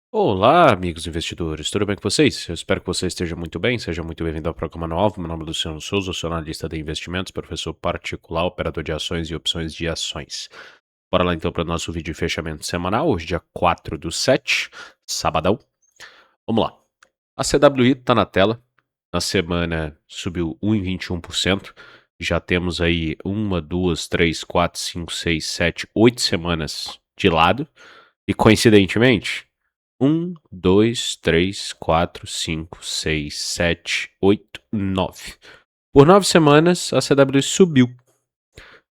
Olá, amigos investidores, tudo bem com vocês? Eu espero que você esteja muito bem, seja muito bem-vindo ao programa novo. Meu nome é Luciano Souza, sou analista de investimentos, professor particular, operador de ações e opções de ações. Bora lá então para o nosso vídeo de fechamento semanal, hoje dia 4/7, sabadão. Vamos lá. A CWI está na tela, na semana subiu 1,21%, já temos aí 1, 2, 3, 4, 5, 6, 7, 8 semanas de lado, e coincidentemente 1, 2, 3, 4, 5, 6, 7, 8, 9. Por 9 semanas, a CW subiu.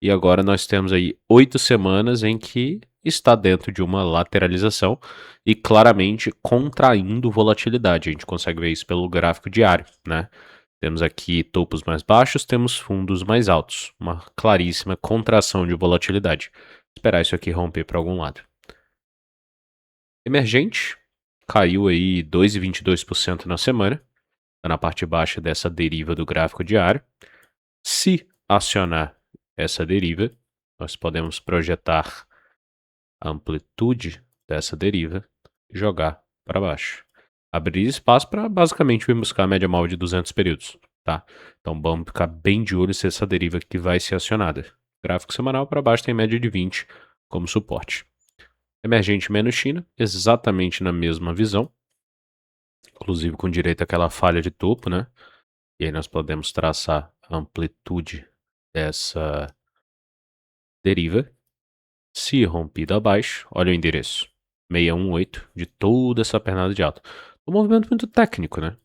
E agora nós temos aí 8 semanas em que está dentro de uma lateralização e claramente contraindo volatilidade. A gente consegue ver isso pelo gráfico diário, né? Temos aqui topos mais baixos, temos fundos mais altos. Uma claríssima contração de volatilidade. Esperar isso aqui romper para algum lado. Emergente caiu aí 2,22% na semana, está na parte baixa dessa deriva do gráfico diário. Se acionar essa deriva, nós podemos projetar a amplitude dessa deriva e jogar para baixo. Abrir espaço para basicamente vir buscar a média móvel de 200 períodos, tá? Então vamos ficar bem de olho se essa deriva aqui vai ser acionada. Gráfico semanal para baixo tem média de 20 como suporte. Emergente menos China, exatamente na mesma visão, inclusive com direito àquela falha de topo, né? E aí nós podemos traçar a amplitude dessa deriva. Se rompida abaixo, olha o endereço, 618 de toda essa pernada de alta. Um movimento muito técnico, né?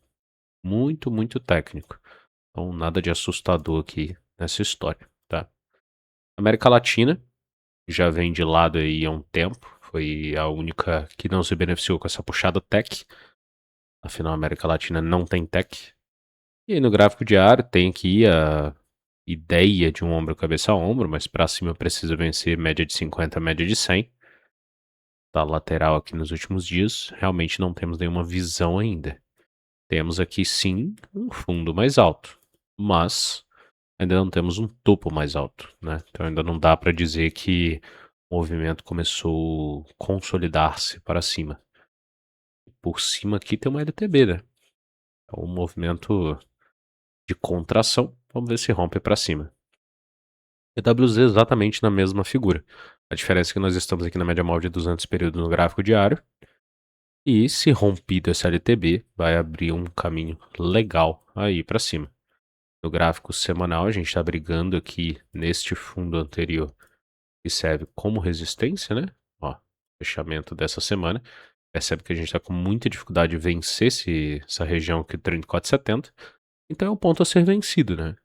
Muito técnico. Então nada de assustador aqui nessa história, tá? América Latina já vem de lado aí há um tempo. Foi a única que não se beneficiou com essa puxada tech. Afinal, a América Latina não tem tech. E aí no gráfico diário tem aqui a ideia de um ombro cabeça a ombro, mas para cima precisa vencer média de 50, média de 100. Tá lateral aqui nos últimos dias, realmente não temos nenhuma visão ainda. Temos aqui sim um fundo mais alto, mas ainda não temos um topo mais alto, né? Então ainda não dá para dizer que o movimento começou a consolidar-se para cima. Por cima aqui tem uma LTB, né? É um movimento de contração. Vamos ver se rompe para cima. EWZ exatamente na mesma figura. A diferença é que nós estamos aqui na média móvel de 200 períodos no gráfico diário. E se rompido essa LTB, vai abrir um caminho legal aí para cima. No gráfico semanal, a gente está brigando aqui neste fundo anterior que serve como resistência, né? Ó, fechamento dessa semana. Percebe que a gente está com muita dificuldade de vencer essa região aqui, 34,70. Então é o ponto a ser vencido, né?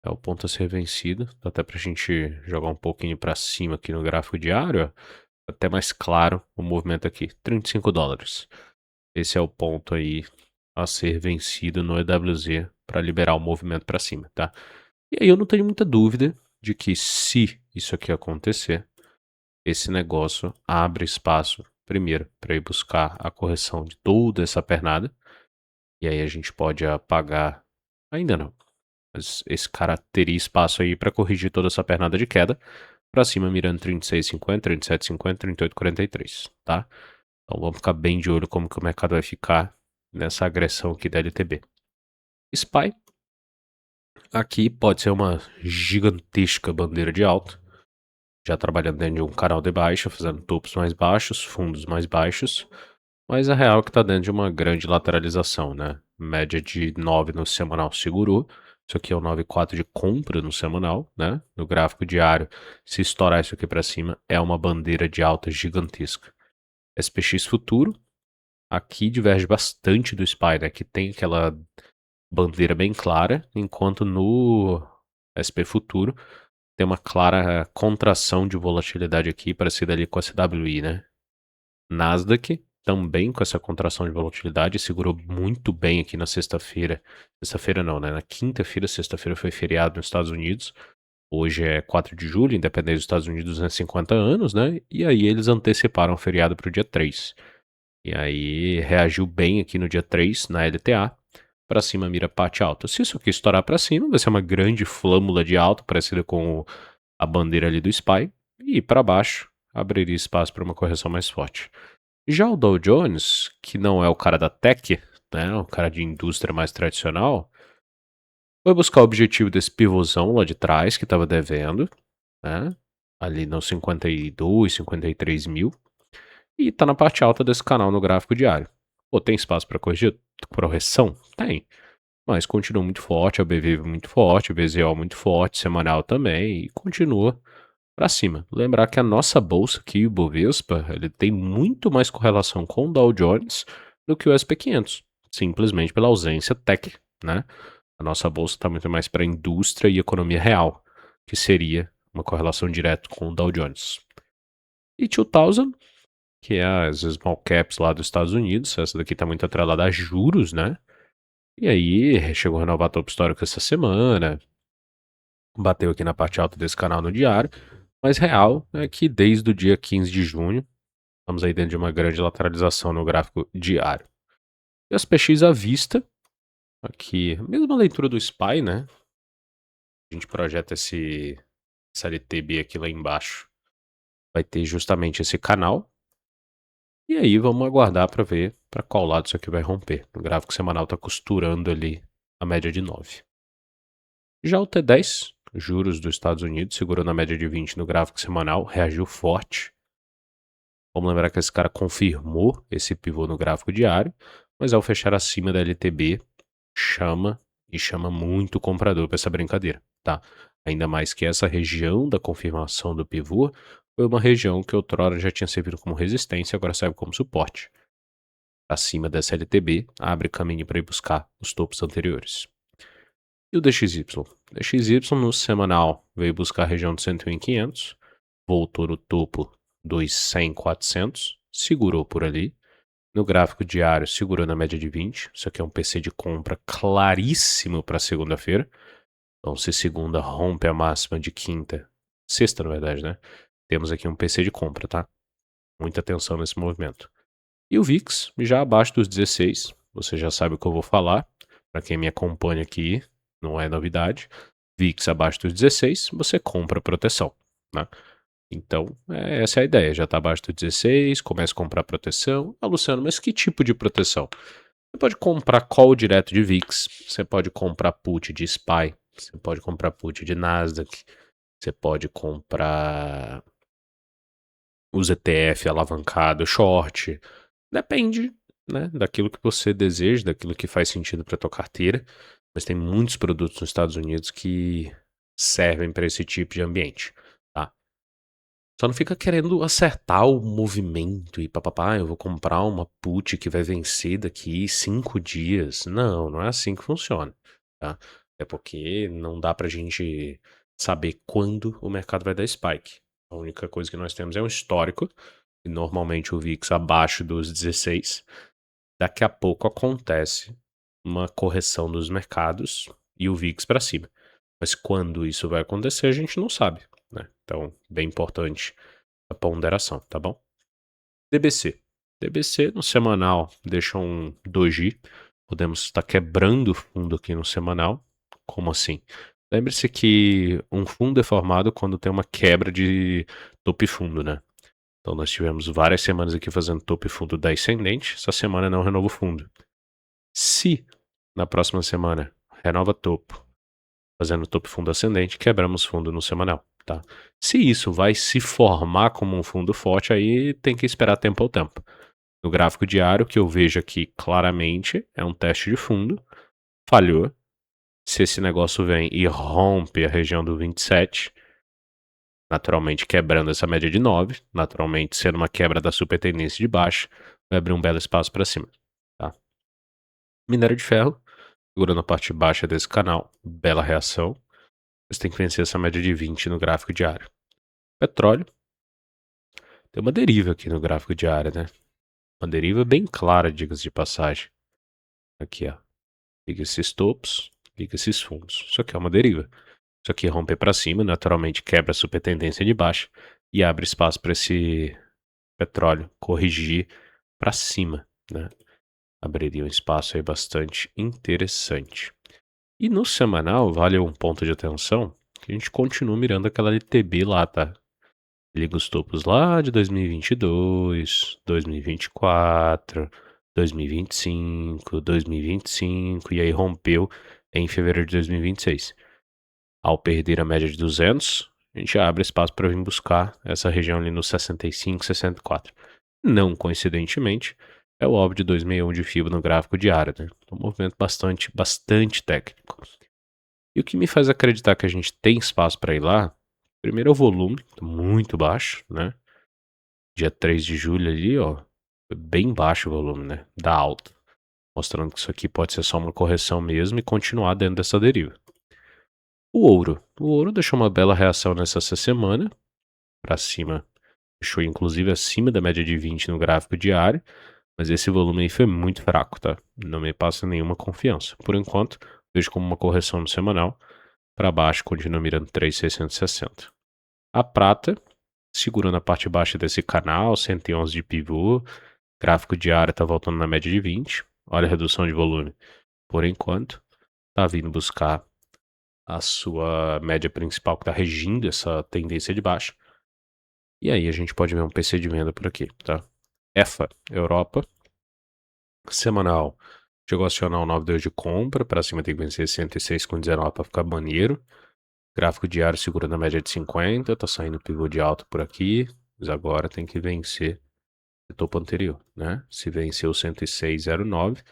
É o ponto a ser vencido. Dá até pra gente jogar um pouquinho para cima aqui no gráfico diário, ó. Até mais claro o movimento aqui, 35 dólares. Esse é o ponto aí a ser vencido no EWZ para liberar o movimento para cima, tá? E aí eu não tenho muita dúvida de que se isso aqui acontecer, esse negócio abre espaço, primeiro, para ir buscar a correção de toda essa pernada, e aí a gente pode apagar, ainda não, mas esse cara teria espaço aí para corrigir toda essa pernada de queda, para cima mirando 36,50, 37,50, 38,43, tá? Então vamos ficar bem de olho como que o mercado vai ficar nessa agressão aqui da LTB. SPY, aqui pode ser uma gigantesca bandeira de alta, já trabalhando dentro de um canal de baixa, fazendo topos mais baixos, fundos mais baixos, mas a real é que está dentro de uma grande lateralização, né? Média de 9 no semanal segurou, isso aqui é o 9,4 de compra no semanal, né? No gráfico diário, se estourar isso aqui para cima, é uma bandeira de alta gigantesca. SPX futuro, aqui diverge bastante do SPY, né? Que tem aquela bandeira bem clara, enquanto no SP futuro tem uma clara contração de volatilidade aqui, parecida ali com a CWI, né? Nasdaq também com essa contração de volatilidade, segurou muito bem aqui na sexta-feira. Sexta-feira não, né? Na quinta-feira, sexta-feira foi feriado nos Estados Unidos. Hoje é 4 de julho, independente dos Estados Unidos, 250 anos, né? E aí eles anteciparam o feriado para o dia 3. E aí reagiu bem aqui no dia 3, na LTA. Para cima mira parte alta. Se isso aqui estourar para cima, vai ser uma grande flâmula de alta, parecida com a bandeira ali do SPY. E para baixo, abriria espaço para uma correção mais forte. Já o Dow Jones, que não é o cara da tech, né, o cara de indústria mais tradicional, foi buscar o objetivo desse pivôzão lá de trás que estava devendo, né, ali nos 52, 53 mil, e tá na parte alta desse canal no gráfico diário. Pô, tem espaço para correção? Tem. Mas continua muito forte, a BV muito forte, o VZO muito forte, semanal também, e continua para cima. Lembrar que a nossa bolsa aqui, o Bovespa, ele tem muito mais correlação com o Dow Jones do que o SP500, simplesmente pela ausência tech, né? A nossa bolsa está muito mais para indústria e economia real, que seria uma correlação direta com o Dow Jones. E 2000, que é as small caps lá dos Estados Unidos, essa daqui está muito atrelada a juros, né? E aí, chegou a renovar topo histórico essa semana, bateu aqui na parte alta desse canal no diário, mas real é que desde o dia 15 de junho, estamos aí dentro de uma grande lateralização no gráfico diário. E as PX à vista, aqui, mesma leitura do SPY, né? A gente projeta esse LTB aqui lá embaixo, vai ter justamente esse canal. E aí vamos aguardar para ver para qual lado isso aqui vai romper. O gráfico semanal está costurando ali a média de 9. Já o T10, juros dos Estados Unidos, segurou na média de 20 no gráfico semanal, reagiu forte. Vamos lembrar que esse cara confirmou esse pivô no gráfico diário, mas ao fechar acima da LTB, chama muito comprador para essa brincadeira, tá? Ainda mais que essa região da confirmação do pivô foi uma região que outrora já tinha servido como resistência, agora serve como suporte. Acima dessa LTB, abre caminho para ir buscar os topos anteriores. E o DXY? DXY no semanal veio buscar a região de 101,500, voltou no topo dos 100,400, segurou por ali. No gráfico diário, segurou na média de 20. Isso aqui é um PC de compra claríssimo para segunda-feira. Então, se segunda rompe a máxima de quinta, sexta, na verdade, né? Temos aqui um PC de compra, tá? Muita atenção nesse movimento. E o VIX, já abaixo dos 16. Você já sabe o que eu vou falar. Para quem me acompanha aqui, não é novidade. VIX abaixo dos 16, você compra proteção, né? Então, essa é a ideia. Já está abaixo dos 16, começa a comprar proteção. Ah, Luciano, mas que tipo de proteção? Você pode comprar call direto de VIX, você pode comprar put de SPY, você pode comprar put de Nasdaq, você pode comprar os ETF alavancado short. Depende, né, daquilo que você deseja, daquilo que faz sentido para tua carteira. Mas tem muitos produtos nos Estados Unidos que servem para esse tipo de ambiente, tá? Só não fica querendo acertar o movimento e papapá, eu vou comprar uma put que vai vencer daqui 5 dias. Não, não é assim que funciona, tá? É porque não dá pra gente saber quando o mercado vai dar spike. A única coisa que nós temos é um histórico, e normalmente o VIX abaixo dos 16. Daqui a pouco acontece uma correção dos mercados e o VIX para cima. Mas quando isso vai acontecer, a gente não sabe, né? Então, bem importante a ponderação, tá bom? DBC. DBC no semanal deixa um doji. Podemos estar quebrando fundo aqui no semanal. Como assim? Lembre-se que um fundo é formado quando tem uma quebra de topo e fundo, né? Então nós tivemos várias semanas aqui fazendo topo e fundo descendente. Essa semana não renova o fundo. Se na próxima semana renova topo, fazendo topo e fundo ascendente, quebramos fundo no semanal, tá? Se isso vai se formar como um fundo forte, aí tem que esperar tempo ao tempo. No gráfico diário, que eu vejo aqui claramente, é um teste de fundo, falhou. Se esse negócio vem e rompe a região do 27, naturalmente quebrando essa média de 9, naturalmente sendo uma quebra da super tendência de baixo, vai abrir um belo espaço para cima, tá? Minério de ferro, segurando a parte baixa desse canal, bela reação. Você tem que vencer essa média de 20 no gráfico diário. Petróleo, tem uma deriva aqui no gráfico diário, né? Uma deriva bem clara, diga-se de passagem. Aqui, ó. Liga esses topos, liga esses fundos. Isso aqui é uma deriva. Isso aqui rompe para cima, naturalmente quebra a super tendência de baixo e abre espaço para esse petróleo corrigir para cima, né? Abriria um espaço aí bastante interessante. E no semanal, vale um ponto de atenção que a gente continua mirando aquela LTB lá, tá? Liga os topos lá de 2022, 2024, 2025, 2025 e aí rompeu em fevereiro de 2026. Ao perder a média de 200, a gente abre espaço para vir buscar essa região ali no 65, 64. Não coincidentemente, é o OB de 261 de Fibonacci no gráfico diário, né? Um movimento bastante técnico. E o que me faz acreditar que a gente tem espaço para ir lá, primeiro é o volume, muito baixo, né? Dia 3 de julho ali, ó, foi bem baixo o volume, né? Da alta. Mostrando que isso aqui pode ser só uma correção mesmo e continuar dentro dessa deriva. O ouro. O ouro deixou uma bela reação nessa semana. Para cima. Deixou inclusive acima da média de 20 no gráfico diário. Mas esse volume aí foi muito fraco, tá? Não me passa nenhuma confiança. Por enquanto, vejo como uma correção no semanal. Para baixo, continua mirando 3.660. A prata, segurando a parte baixa desse canal, 111 de pivô. Gráfico diário está voltando na média de 20. Olha a redução de volume. Por enquanto, está vindo buscar a sua média principal que está regindo essa tendência de baixa. E aí a gente pode ver um PC de venda por aqui, tá? EFA, Europa, semanal, chegou a acionar o 9.2 de compra, para cima tem que vencer 106,19 para ficar maneiro. Gráfico diário segurando a média de 50, tá saindo pivô de alta por aqui, mas agora tem que vencer o topo anterior, né? Se vencer o 106,09,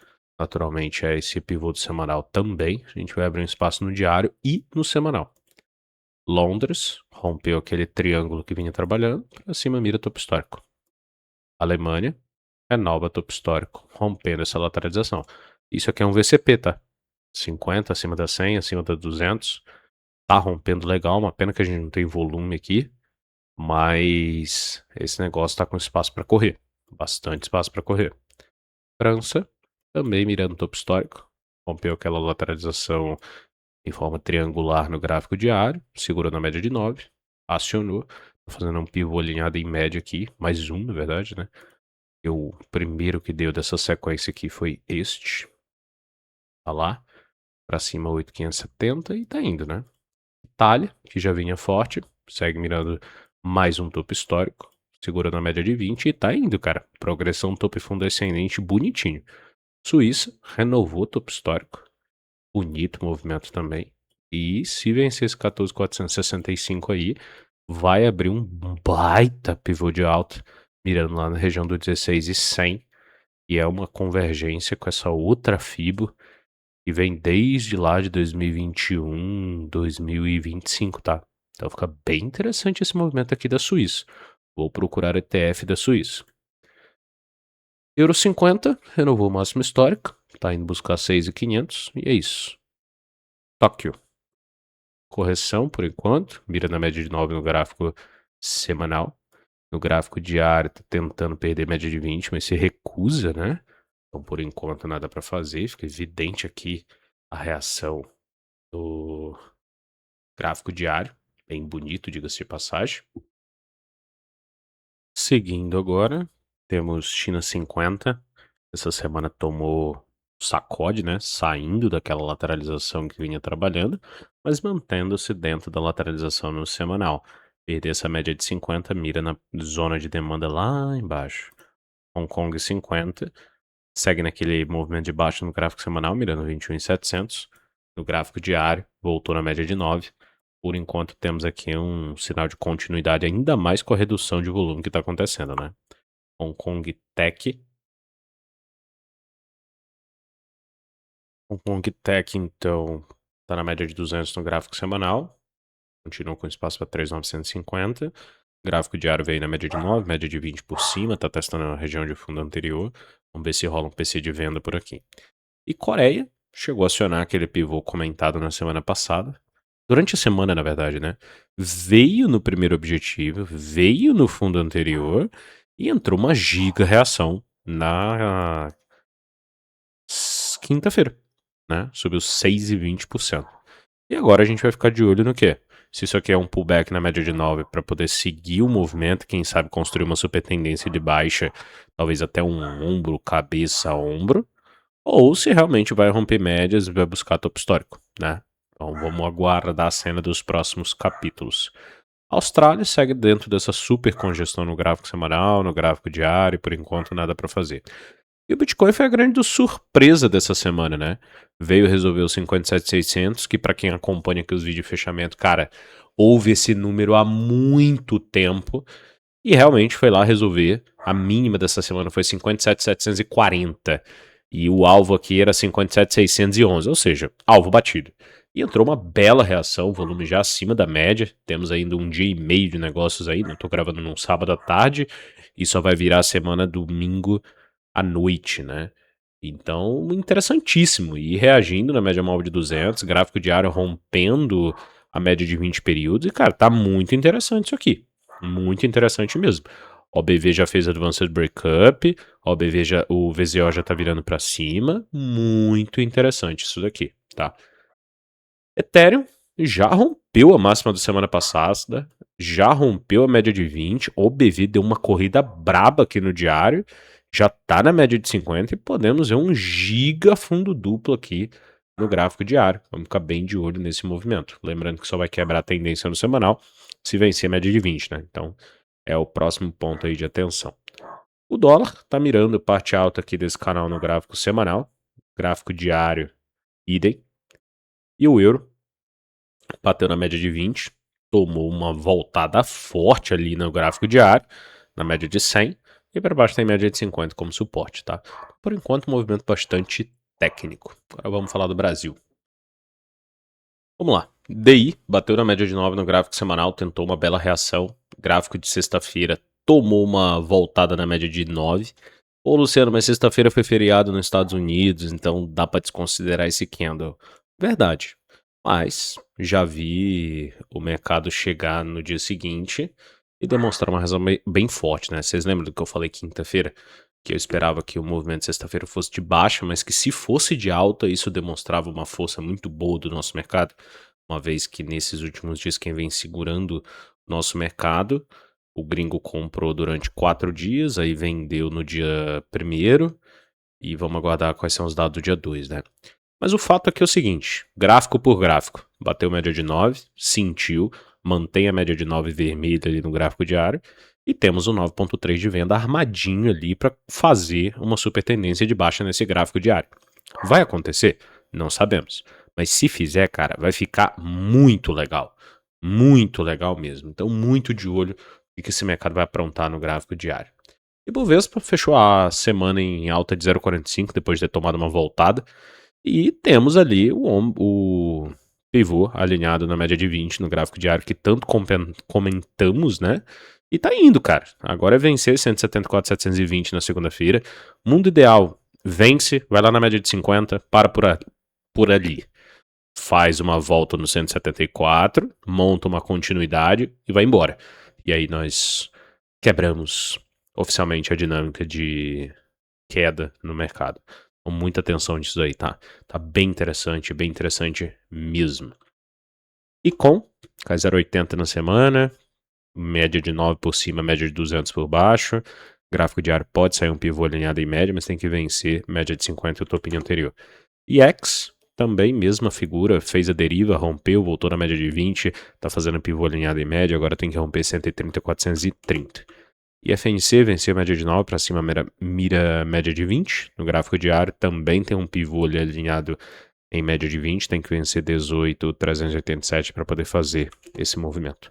naturalmente é esse pivô do semanal também, a gente vai abrir um espaço no diário e no semanal. Londres rompeu aquele triângulo que vinha trabalhando, para cima mira topo histórico. Alemanha renova topo histórico, rompendo essa lateralização. Isso aqui é um VCP, tá? 50 acima da 100, acima da 200. Tá rompendo legal, uma pena que a gente não tem volume aqui, mas esse negócio tá com espaço para correr, bastante espaço para correr. França também mirando topo histórico, rompeu aquela lateralização em forma triangular no gráfico diário, segurou na média de 9, acionou, fazendo um pivô alinhado em média aqui, mais um, na verdade, né? O primeiro que deu dessa sequência aqui foi este. Tá lá, pra cima 8.570 e tá indo, né? Itália, que já vinha forte, segue mirando mais um topo histórico, segurando a média de 20 e tá indo, cara. Progressão topo e fundo ascendente bonitinho. Suíça renovou topo histórico. Bonito movimento também. E se vencer esse 14.465 aí, vai abrir um baita pivô de alta, mirando lá na região do 16.100. E é uma convergência com essa outra FIBO que vem desde lá de 2021, 2025, tá? Então fica bem interessante esse movimento aqui da Suíça. Vou procurar ETF da Suíça. Euro 50 renovou o máximo histórico, tá indo buscar 6.500 e é isso. Tóquio. Correção por enquanto, mira na média de 9 no gráfico semanal. No gráfico diário tá tentando perder média de 20, mas se recusa, né? Então por enquanto nada para fazer, fica evidente aqui a reação do gráfico diário, bem bonito, diga-se de passagem. Seguindo agora, temos China 50. Essa semana tomou sacode, né? Saindo daquela lateralização que vinha trabalhando, mas mantendo-se dentro da lateralização no semanal. Perder essa média de 50, mira na zona de demanda lá embaixo. Hong Kong 50, segue naquele movimento de baixo no gráfico semanal, mirando 21.700. No gráfico diário, voltou na média de 9. Por enquanto, temos aqui um sinal de continuidade, ainda mais com a redução de volume que está acontecendo, né? Hong Kong Tech. Hong Kong Tech, então, está na média de 200 no gráfico semanal. Continua com espaço para 3.950. Gráfico diário veio na média de 9, média de 20 por cima, está testando a região de fundo anterior. Vamos ver se rola um PC de venda por aqui. E Coreia chegou a acionar aquele pivô comentado na semana passada. Durante a semana, na verdade, né? Veio no primeiro objetivo, veio no fundo anterior e entrou uma giga reação na quinta-feira, né? Subiu 6,20%. E agora a gente vai ficar de olho no quê? Se isso aqui é um pullback na média de 9 para poder seguir o movimento, quem sabe construir uma super tendência de baixa, talvez até um ombro, cabeça, ombro, ou se realmente vai romper médias e vai buscar topo histórico, né? Então vamos aguardar a cena dos próximos capítulos. A Austrália segue dentro dessa super congestão no gráfico semanal, no gráfico diário, por enquanto nada para fazer. E o Bitcoin foi a grande surpresa dessa semana, né? Veio resolver os 57.600, que para quem acompanha aqui os vídeos de fechamento, cara, houve esse número há muito tempo e realmente foi lá resolver. A mínima dessa semana foi 57.740 e o alvo aqui era 57.611, ou seja, alvo batido. E entrou uma bela reação, volume já acima da média. Temos ainda um dia e meio de negócios aí, não tô gravando num sábado à tarde e só vai virar a semana domingo à noite, né? Então, interessantíssimo. E reagindo na média móvel de 200, gráfico diário rompendo a média de 20 períodos. E, cara, tá muito interessante isso aqui. Muito interessante mesmo. O BV já fez Advanced Breakup, o VZO já tá virando pra cima. Muito interessante isso daqui, tá? Ethereum já rompeu a máxima da semana passada, já rompeu a média de 20, o BV deu uma corrida braba aqui no diário, já tá na média de 50 e podemos ver um giga fundo duplo aqui no gráfico diário. Vamos ficar bem de olho nesse movimento. Lembrando que só vai quebrar a tendência no semanal se vencer a média de 20, né? Então é o próximo ponto aí de atenção. O dólar tá mirando parte alta aqui desse canal no gráfico semanal, gráfico diário, idem. E o euro bateu na média de 20, tomou uma voltada forte ali no gráfico diário, na média de 100, e para baixo tem média de 50 como suporte, tá? Por enquanto, um movimento bastante técnico. Agora vamos falar do Brasil. Vamos lá. DI bateu na média de 9 no gráfico semanal, tentou uma bela reação. Gráfico de sexta-feira tomou uma voltada na média de 9. Ô, Luciano, mas sexta-feira foi feriado nos Estados Unidos, então dá para desconsiderar esse candle. Verdade. Mas já vi o mercado chegar no dia seguinte e demonstrar uma razão bem forte, né? Vocês lembram do que eu falei quinta-feira? Que eu esperava que o movimento de sexta-feira fosse de baixa, mas que se fosse de alta, isso demonstrava uma força muito boa do nosso mercado. Uma vez que nesses últimos dias quem vem segurando o nosso mercado, o gringo comprou durante 4 dias, aí vendeu no dia 1º, e vamos aguardar quais são os dados do dia 2, né? Mas o fato aqui é o seguinte, gráfico por gráfico, bateu média de 9, sentiu, mantém a média de 9 vermelha ali no gráfico diário, e temos o 9.3 de venda armadinho ali para fazer uma super tendência de baixa nesse gráfico diário. Vai acontecer? Não sabemos. Mas se fizer, cara, vai ficar muito legal. Muito legal mesmo. Então, muito de olho o que esse mercado vai aprontar no gráfico diário. E Bovespa fechou a semana em alta de 0,45 depois de ter tomado uma voltada. E temos ali o pivô alinhado na média de 20 no gráfico diário que tanto comentamos, né? E tá indo, cara. Agora é vencer 174,720 na segunda-feira. Mundo ideal, vence, vai lá na média de 50, para por ali. Faz uma volta no 174, monta uma continuidade e vai embora. E aí nós quebramos oficialmente a dinâmica de queda no mercado. Com muita atenção nisso aí, tá? Tá bem interessante mesmo. E cai 0,80 na semana, média de 9 por cima, média de 200 por baixo. Gráfico diário pode sair um pivô alinhado em média, mas tem que vencer média de 50 e o topinho anterior. E X, também mesma figura, fez a deriva, rompeu, voltou na média de 20, tá fazendo pivô alinhado em média, agora tem que romper 130,430. E FNC venceu a média de 9 para cima, mira média de 20. No gráfico diário também tem um pivô ali alinhado em média de 20, tem que vencer 18,387 para poder fazer esse movimento.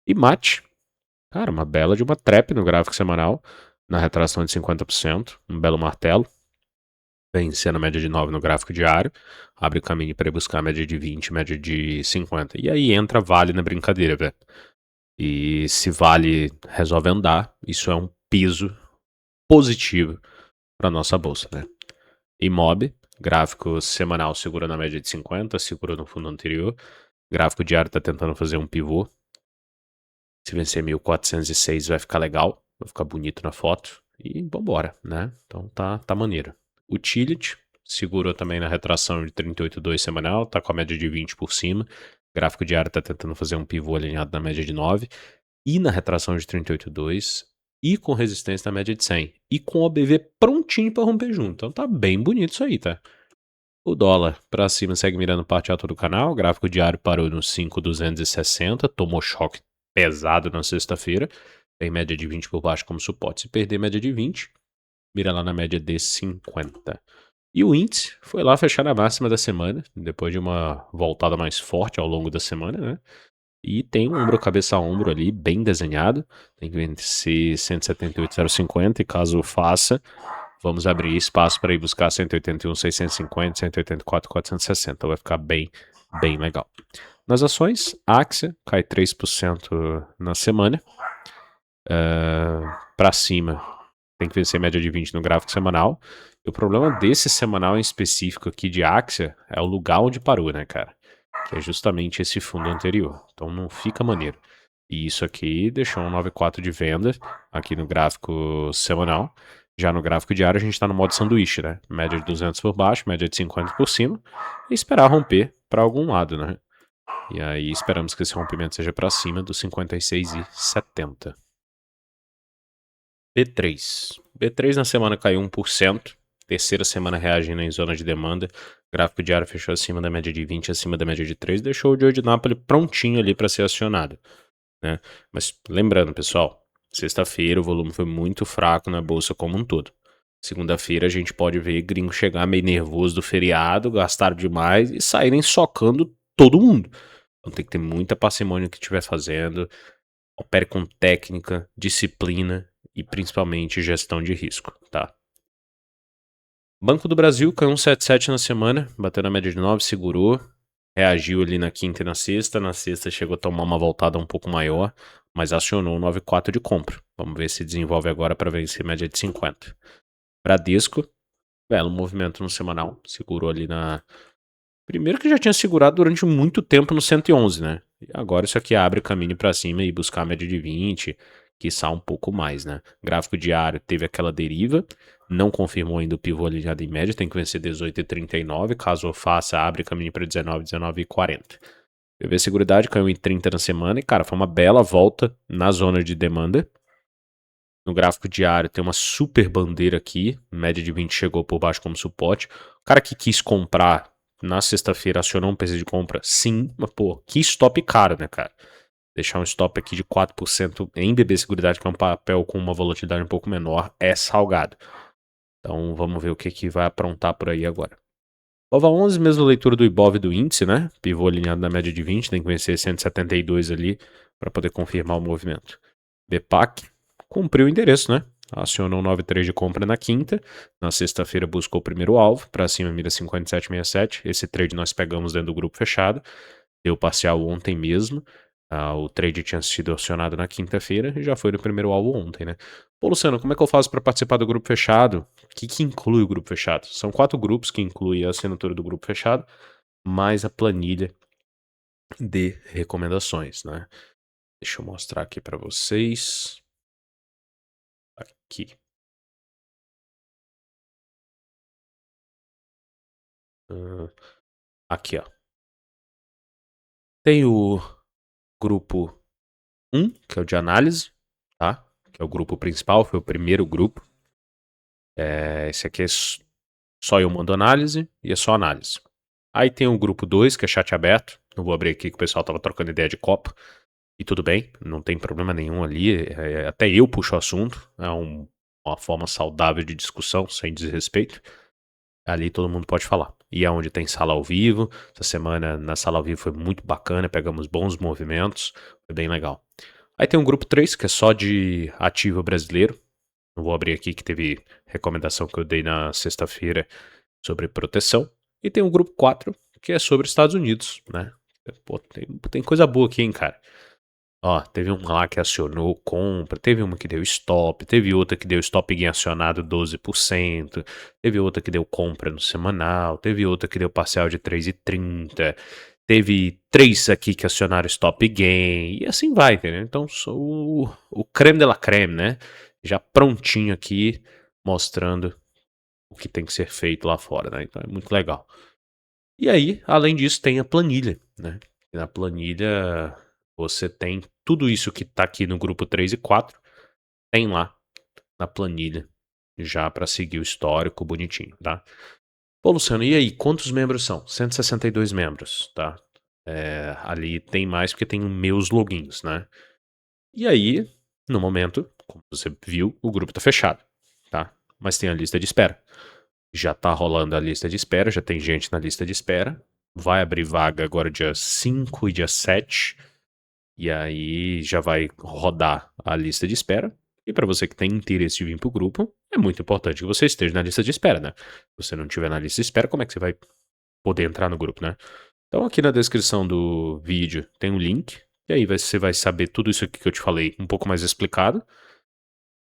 E MAT, cara, uma bela de uma trap no gráfico semanal, na retração de 50%, um belo martelo. Vencendo a média de 9 no gráfico diário, abre o caminho para buscar a média de 20, média de 50. E aí entra Vale na brincadeira, velho. E se Vale resolve andar, isso é um peso positivo para nossa bolsa, né? Imob, gráfico semanal segura na média de 50, segura no fundo anterior. Gráfico diário está tentando fazer um pivô. Se vencer 1406 vai ficar legal, vai ficar bonito na foto. E vambora, né? Então tá maneiro. Utility segurou também na retração de 38,2 semanal, tá com a média de 20 por cima. Gráfico diário tá tentando fazer um pivô alinhado na média de 9. E na retração de 38,2. E com resistência na média de 100. E com o OBV prontinho para romper junto. Então tá bem bonito isso aí, tá? O dólar para cima segue mirando parte alta do canal. O gráfico diário parou no 5,260. Tomou choque pesado na sexta-feira. Tem média de 20 por baixo como suporte. Se perder média de 20, mira lá na média de 50. E o índice foi lá fechar na máxima da semana, depois de uma voltada mais forte ao longo da semana, né? E tem um ombro cabeça a ombro ali, bem desenhado. Tem que vencer 178,050 e caso faça, vamos abrir espaço para ir buscar 181,650, 184,460. Vai ficar bem, bem legal. Nas ações, Axia cai 3% na semana. Para cima, tem que vencer média de 20 no gráfico semanal. E o problema desse semanal em específico aqui de Axia é o lugar onde parou, né, cara? Que é justamente esse fundo anterior. Então não fica maneiro. E isso aqui deixou um 9,4 de venda aqui no gráfico semanal. Já no gráfico diário a gente está no modo sanduíche, né? Média de 200 por baixo, média de 50 por cima. E esperar romper para algum lado, né? E aí esperamos que esse rompimento seja para cima dos 56,70. B3. B3 na semana caiu 1%. Terceira semana reagindo em zona de demanda. Gráfico diário fechou acima da média de 20, acima da média de 3. Deixou o Joe de Napoli prontinho ali para ser acionado, né? Mas lembrando, pessoal, sexta-feira o volume foi muito fraco na bolsa como um todo. Segunda-feira a gente pode ver gringo chegar meio nervoso do feriado, gastaram demais e saírem socando todo mundo. Então tem que ter muita parcimônia no que estiver fazendo. Opere com técnica, disciplina e principalmente gestão de risco, tá? Banco do Brasil caiu 1,77 na semana, bateu na média de 9, segurou, reagiu ali na quinta e na sexta chegou a tomar uma voltada um pouco maior, mas acionou um 9,4 de compra. Vamos ver se desenvolve agora para vencer média de 50. Bradesco, belo movimento no semanal, segurou ali na... Primeiro que já tinha segurado durante muito tempo no 111, né? E agora isso aqui abre caminho para cima e buscar a média de 20, quiçá um pouco mais, né? Gráfico diário teve aquela deriva, não confirmou ainda o pivô alinhado em média, tem que vencer 18,39, caso faça, abre caminho para 19, 19,40. PV Seguridade caiu em 30 na semana e, cara, foi uma bela volta na zona de demanda. No gráfico diário tem uma super bandeira aqui, média de 20 chegou por baixo como suporte. O cara que quis comprar na sexta-feira acionou um PC de compra? Sim, mas pô, que stop caro, né, cara? Deixar um stop aqui de 4% em BB Seguridade, que é um papel com uma volatilidade um pouco menor, é salgado. Então vamos ver o que vai aprontar por aí agora. Bova 11, mesma leitura do Ibov e do índice, né? Pivô alinhado na média de 20, tem que vencer 172 ali para poder confirmar o movimento. BPAC cumpriu o endereço, né? Acionou 9,3 de compra na quinta. Na sexta-feira buscou o primeiro alvo, para cima mira 57,67. Esse trade nós pegamos dentro do grupo fechado. Deu parcial ontem mesmo. O trade tinha sido acionado na quinta-feira e já foi no primeiro alvo ontem, né? Pô, Luciano, como é que eu faço para participar do grupo fechado? O que inclui o grupo fechado? São 4 grupos que incluem a assinatura do grupo fechado, mais a planilha de recomendações, né? Deixa eu mostrar aqui para vocês. Aqui. Aqui, ó. Tem o grupo 1, que é o de análise, tá? Que é o grupo principal, foi o primeiro grupo. Esse aqui é só eu mando análise e é só análise. Aí tem o grupo 2, que é chat aberto. Não vou abrir aqui que o pessoal tava trocando ideia de copo. E tudo bem, não tem problema nenhum ali. Até eu puxo o assunto. É uma forma saudável de discussão, sem desrespeito. Ali todo mundo pode falar. E é onde tem sala ao vivo. Essa semana na sala ao vivo foi muito bacana, pegamos bons movimentos, foi bem legal. Aí tem um grupo 3, que é só de ativo brasileiro. Não vou abrir aqui, que teve recomendação que eu dei na sexta-feira sobre proteção. E tem o grupo 4, que é sobre Estados Unidos, né? Pô, tem coisa boa aqui, hein, cara. Ó, teve um lá que acionou compra, teve uma que deu stop, teve outra que deu stop gain acionado 12%, teve outra que deu compra no semanal, teve outra que deu parcial de 3,30, teve 3 aqui que acionaram stop gain, e assim vai, entendeu? Então, sou o creme de la creme, né? Já prontinho aqui, mostrando o que tem que ser feito lá fora, né? Então é muito legal. E aí, além disso, tem a planilha, né? E na planilha você tem tudo isso que tá aqui no grupo 3 e 4, tem lá na planilha, já para seguir o histórico bonitinho, tá? Pô, Luciano, e aí, quantos membros são? 162 membros, tá? Ali tem mais porque tem meus logins, né? E aí, no momento, como você viu, o grupo tá fechado, tá? Mas tem a lista de espera. Já tá rolando a lista de espera, já tem gente na lista de espera. Vai abrir vaga agora dia 5 e dia 7. E aí já vai rodar a lista de espera. E para você que tem interesse de vir pro grupo, é muito importante que você esteja na lista de espera, né? Se você não estiver na lista de espera, como é que você vai poder entrar no grupo, né? Então aqui na descrição do vídeo tem um link. E aí você vai saber tudo isso aqui que eu te falei um pouco mais explicado.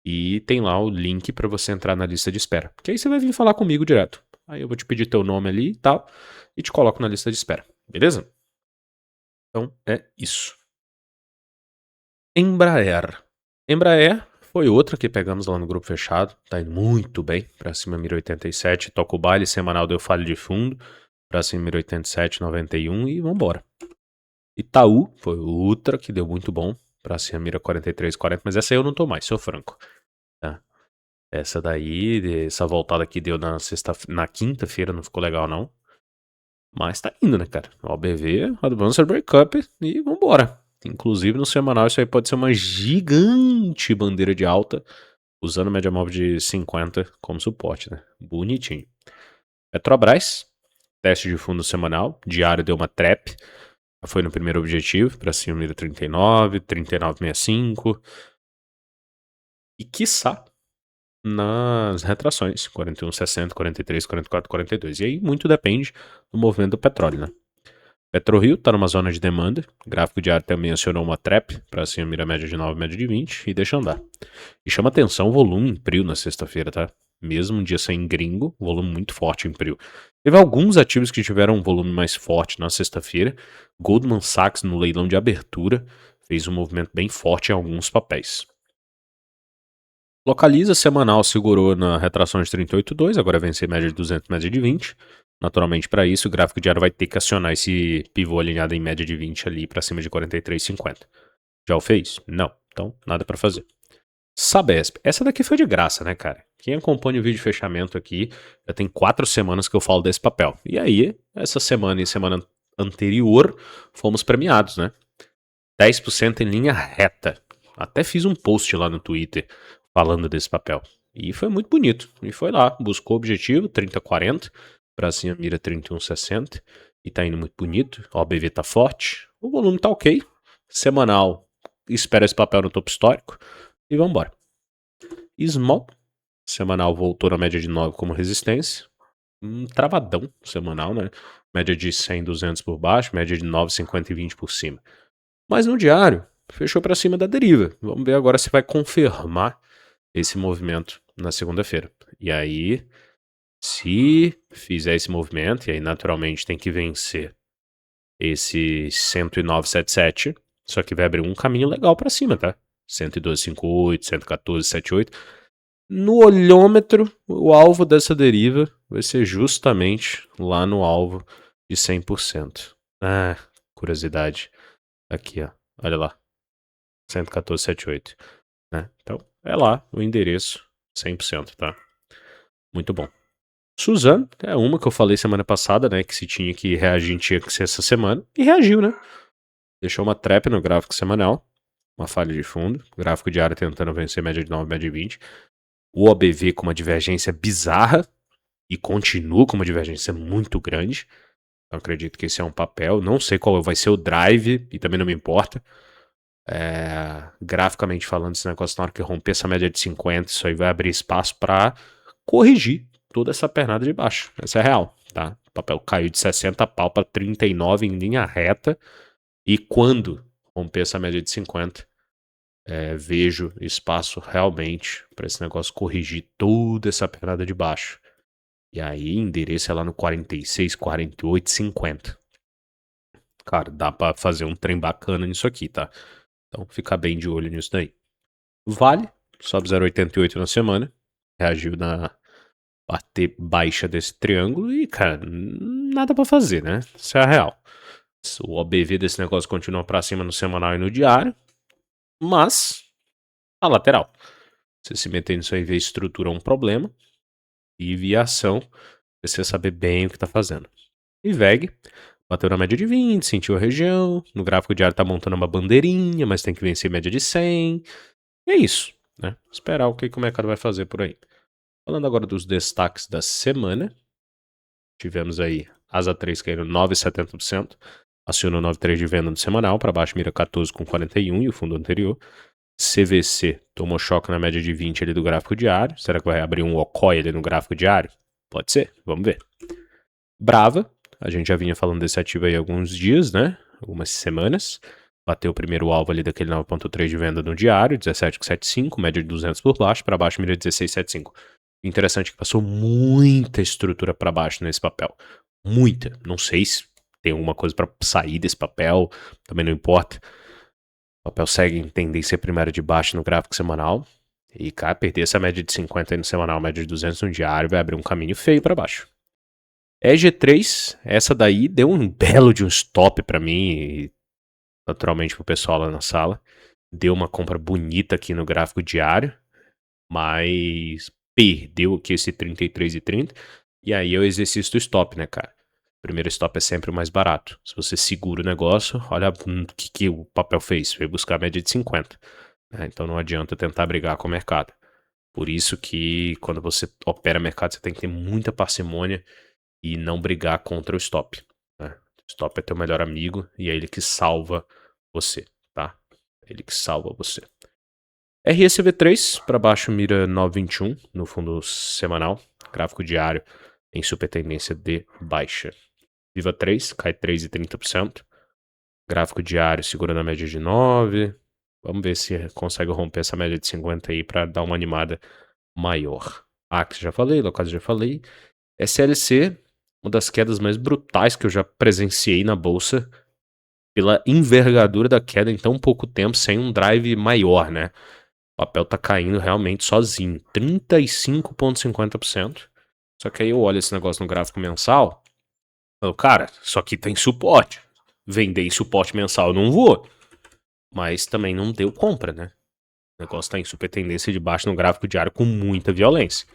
E tem lá o link para você entrar na lista de espera. Porque aí você vai vir falar comigo direto. Aí eu vou te pedir teu nome ali e tal. E te coloco na lista de espera. Beleza? Então é isso. Embraer. Embraer foi outra que pegamos lá no grupo fechado. Tá indo muito bem. Pra cima 1087. Toca o baile semanal, deu falha de fundo. Pra cima 1087,91 e vambora. Itaú foi outra que deu muito bom. Pra cima mira 43,40. Mas essa aí eu não tô mais, sou franco. Tá? Essa daí, essa voltada que deu na quinta-feira, não ficou legal não. Mas tá indo, né, cara? OBV, Advanced Breakup e vambora. Inclusive no semanal isso aí pode ser uma gigante bandeira de alta, usando média móvel de 50 como suporte, né? Bonitinho. Petrobras, teste de fundo semanal, diário deu uma trap, foi no primeiro objetivo, pra cima mira 39, 39,65. E quiçá nas retrações, 41,60, 43, 44, 42. E aí muito depende do movimento do petróleo, né? PetroRio está numa zona de demanda, o gráfico diário também acionou uma trap, para cima mira média de 9, média de 20 e deixa andar. E chama atenção o volume em prio na sexta-feira, tá? Mesmo um dia sem gringo, volume muito forte em prio. Teve alguns ativos que tiveram um volume mais forte na sexta-feira. Goldman Sachs, no leilão de abertura, fez um movimento bem forte em alguns papéis. Localiza semanal segurou na retração de 38,2, agora vencer média de 200, média de 20. Naturalmente, para isso, o gráfico diário vai ter que acionar esse pivô alinhado em média de 20 ali para cima de 43,50. Já o fez? Não. Então, nada para fazer. Sabesp. Essa daqui foi de graça, né, cara? Quem acompanha o vídeo de fechamento aqui, já tem 4 semanas que eu falo desse papel. E aí, essa semana e semana anterior, fomos premiados, né? 10% em linha reta. Até fiz um post lá no Twitter falando desse papel. E foi muito bonito. E foi lá, buscou o objetivo, 30,40. Pra cima mira 31,60. E tá indo muito bonito. O OBV tá forte. O volume tá ok. Semanal, espera esse papel no topo histórico. E vambora. Small. Semanal voltou na média de 9 como resistência. Travadão semanal, né? Média de 100, 200 por baixo. Média de 9, 50 e 20 por cima. Mas no diário, fechou para cima da deriva. Vamos ver agora se vai confirmar esse movimento na segunda-feira. E aí, se fizer esse movimento, e aí naturalmente tem que vencer esse 109,77, só que vai abrir um caminho legal para cima, tá? 112,58, 114,78. No olhômetro, o alvo dessa deriva vai ser justamente lá no alvo de 100%. Ah, curiosidade. Aqui, ó. Olha lá. 114,78. Né? Então, é lá o endereço 100%, tá? Muito bom. Suzano é uma que eu falei semana passada, né? Que se tinha que reagir, tinha que ser essa semana. E reagiu, né? Deixou uma trap no gráfico semanal. Uma falha de fundo. Gráfico diário tentando vencer média de 9, média de 20. O OBV com uma divergência bizarra. E continua com uma divergência muito grande. Então, acredito que esse é um papel. Não sei qual vai ser o drive. E também não me importa. Graficamente falando, esse negócio na hora que romper essa média de 50, isso aí vai abrir espaço para corrigir toda essa pernada de baixo. Essa é real, tá? O papel caiu de 60 pau para 39 em linha reta. E quando romper essa média de 50, vejo espaço realmente para esse negócio corrigir toda essa pernada de baixo. E aí, endereço é lá no 46, 48, 50. Cara, dá para fazer um trem bacana nisso aqui, tá? Então, fica bem de olho nisso daí. Vale, sobe 0,88 na semana. Reagiu na parte baixa desse triângulo e, cara, nada pra fazer, né? Isso é a real. O OBV desse negócio continua pra cima no semanal e no diário, mas a lateral. Você se meter nisso aí, ver estrutura é um problema. E via ação, você saber bem o que tá fazendo. E VEG, Bateu na média de 20, sentiu a região. No gráfico diário tá montando uma bandeirinha, mas tem que vencer média de 100. E é isso, né? Esperar o que o mercado vai fazer por aí. Falando agora dos destaques da semana. Tivemos aí Asa 3 caindo 9,70%. Acionou 9,3 de venda no semanal. Para baixo mira 14,41 e o fundo anterior. CVC tomou choque na média de 20 ali do gráfico diário. Será que vai abrir um OCOI ali no gráfico diário? Pode ser, vamos ver. Brava, a gente já vinha falando desse ativo aí há alguns dias, né? Algumas semanas. Bateu o primeiro alvo ali daquele 9,3 de venda no diário, 17,75, média de 200 por baixo, para baixo mira 16,75. Interessante que passou muita estrutura para baixo nesse papel. Muita. Não sei se tem alguma coisa para sair desse papel, também não importa. O papel segue em tendência primária de baixo no gráfico semanal. E, cara, perder essa média de 50 aí no semanal, média de 200 no diário, vai abrir um caminho feio para baixo. EG3, essa daí deu um belo de um stop para mim e naturalmente pro pessoal lá na sala. Deu uma compra bonita aqui no gráfico diário, mas perdeu aqui esse 33,30. E aí é o exercício do stop, né, cara? O primeiro stop é sempre o mais barato. Se você segura o negócio, olha o que o papel fez. Veio buscar a média de 50. Né? Então não adianta tentar brigar com o mercado. Por isso que quando você opera mercado, você tem que ter muita parcimônia e não brigar contra o stop. Né? O stop é teu melhor amigo e é ele que salva você, tá? É ele que salva você. RSV3, para baixo mira 9,21 no fundo semanal, gráfico diário em super tendência de baixa. Viva 3, cai 3,30%. Gráfico diário segura na média de 9. Vamos ver se consegue romper essa média de 50 aí para dar uma animada maior. Axis já falei, Locais já falei. SLC, uma das quedas mais brutais que eu já presenciei na bolsa, pela envergadura da queda em tão pouco tempo, sem um drive maior, né? O papel tá caindo realmente sozinho, 35,50%. Só que aí eu olho esse negócio no gráfico mensal, falo, cara, só que tem suporte. Vender em suporte mensal eu não vou. Mas também não deu compra, né? O negócio tá em super tendência de baixo no gráfico diário com muita violência.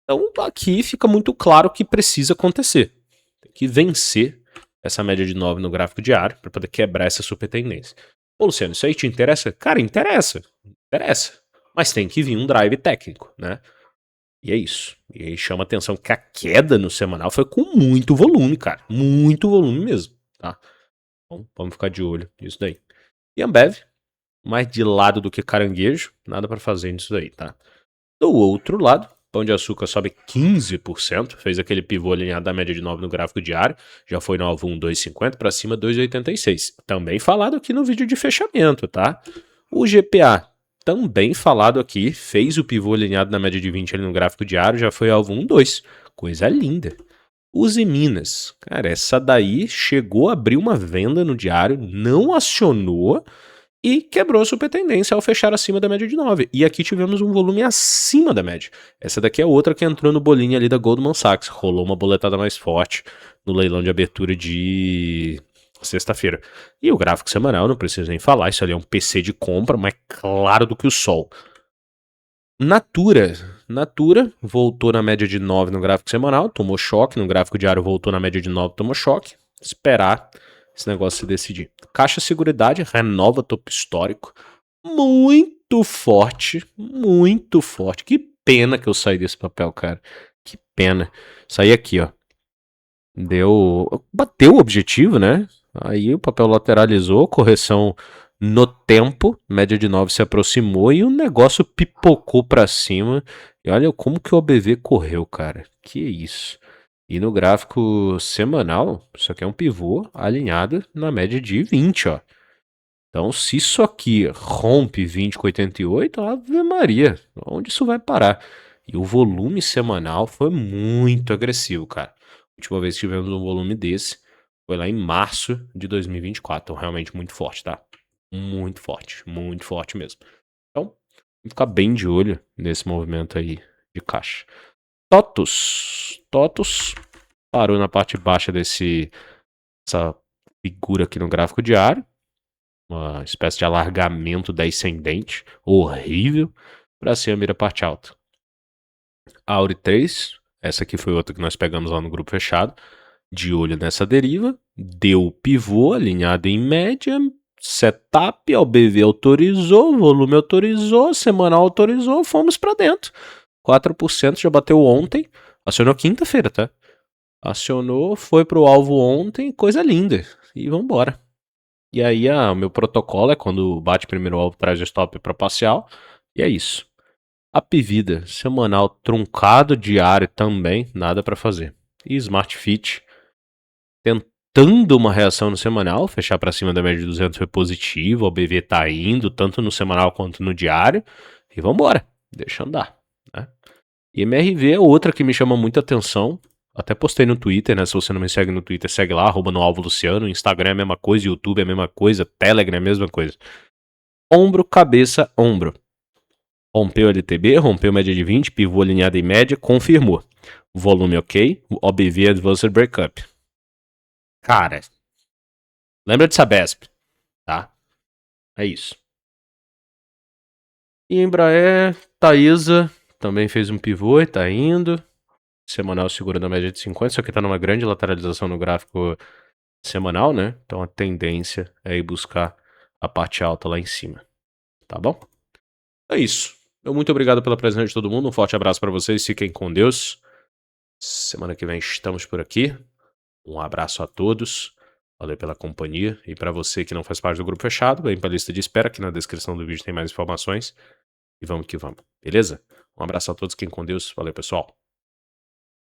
Então aqui fica muito claro o que precisa acontecer. Tem que vencer essa média de 9 no gráfico diário para poder quebrar essa super tendência. Ô Luciano, isso aí te interessa? Cara, interessa. Interessa. Mas tem que vir um drive técnico, né? E é isso. E aí chama atenção que a queda no semanal foi com muito volume, cara. Muito volume mesmo, tá? Então vamos ficar de olho nisso daí. E Ambev, mais de lado do que caranguejo, nada para fazer nisso daí, tá? Do outro lado, Pão de Açúcar sobe 15%, fez aquele pivô alinhado da média de 9 no gráfico diário, já foi no alvo 1,250 para cima 2,86. Também falado aqui no vídeo de fechamento, tá? O GPA, também falado aqui, fez o pivô alinhado na média de 20 ali no gráfico diário, já foi alvo 1,2. Coisa linda. Uzi Minas, cara, essa daí chegou a abrir uma venda no diário, não acionou e quebrou a super tendência ao fechar acima da média de 9. E aqui tivemos um volume acima da média. Essa daqui é outra que entrou no bolinho ali da Goldman Sachs. Rolou uma boletada mais forte no leilão de abertura de sexta-feira. E o gráfico semanal, não preciso nem falar, isso ali é um PC de compra, mais claro do que o sol. Natura voltou na média de 9 no gráfico semanal, tomou choque, no gráfico diário voltou na média de 9, tomou choque. Esperar esse negócio se decidir. Caixa Seguridade renova topo histórico. Muito forte. Muito forte. Que pena que eu saí desse papel, cara. Que pena. Saí aqui, ó. Bateu o objetivo, né? Aí o papel lateralizou, correção no tempo, média de 9 se aproximou e o negócio pipocou pra cima. E olha como que o OBV correu, cara. Que isso. E no gráfico semanal, isso aqui é um pivô alinhado na média de 20, ó. Então, se isso aqui rompe 20 com 88, Ave Maria, onde isso vai parar? E o volume semanal foi muito agressivo, cara. A última vez que tivemos um volume desse foi lá em março de 2024. Então, realmente muito forte, tá? Muito forte mesmo. Então, vamos ficar bem de olho nesse movimento aí de caixa. TOTUS parou na parte baixa dessa figura aqui no gráfico diário. Uma espécie de alargamento descendente, horrível, para cima mira parte alta. Auri 3, essa aqui foi outra que nós pegamos lá no grupo fechado. de olho nessa deriva, deu pivô alinhado em média, setup, OBV autorizou, volume autorizou, semanal autorizou, fomos para dentro. 4% já bateu ontem, acionou quinta-feira, tá? Acionou, foi pro alvo ontem, coisa linda. E vambora. E aí, o meu protocolo é quando bate primeiro o alvo, traz o stop para parcial. E é isso. A Pivida, semanal truncado, diário também, nada para fazer. E Smart Fit, tentando uma reação no semanal, fechar para cima da média de 200 foi positivo, o BV tá indo, tanto no semanal quanto no diário. E vambora, deixa andar, né? E MRV é outra que me chama muita atenção. Até postei no Twitter, né? Se você não me segue no Twitter, segue lá, @noalvoluciano. Instagram é a mesma coisa, YouTube é a mesma coisa, Telegram é a mesma coisa. Ombro, cabeça, ombro. Rompeu LTB, rompeu média de 20, pivô alinhado em média, confirmou. Volume ok, OBV Advanced Breakup. Cara, lembra de Sabesp, tá? É isso. E Embraer, Taísa, também fez um pivô e tá indo. Semanal segurando a média de 50, só que tá numa grande lateralização no gráfico semanal, né? Então a tendência é ir buscar a parte alta lá em cima, tá bom? É isso. Muito obrigado pela presença de todo mundo. Um forte abraço para vocês. Fiquem com Deus. Semana que vem estamos por aqui. Um abraço a todos. Valeu pela companhia. E para você que não faz parte do grupo fechado, vem para a lista de espera. Aqui na descrição do vídeo tem mais informações. E vamos que vamos. Beleza? Um abraço a todos. Fiquem com Deus. Valeu, pessoal.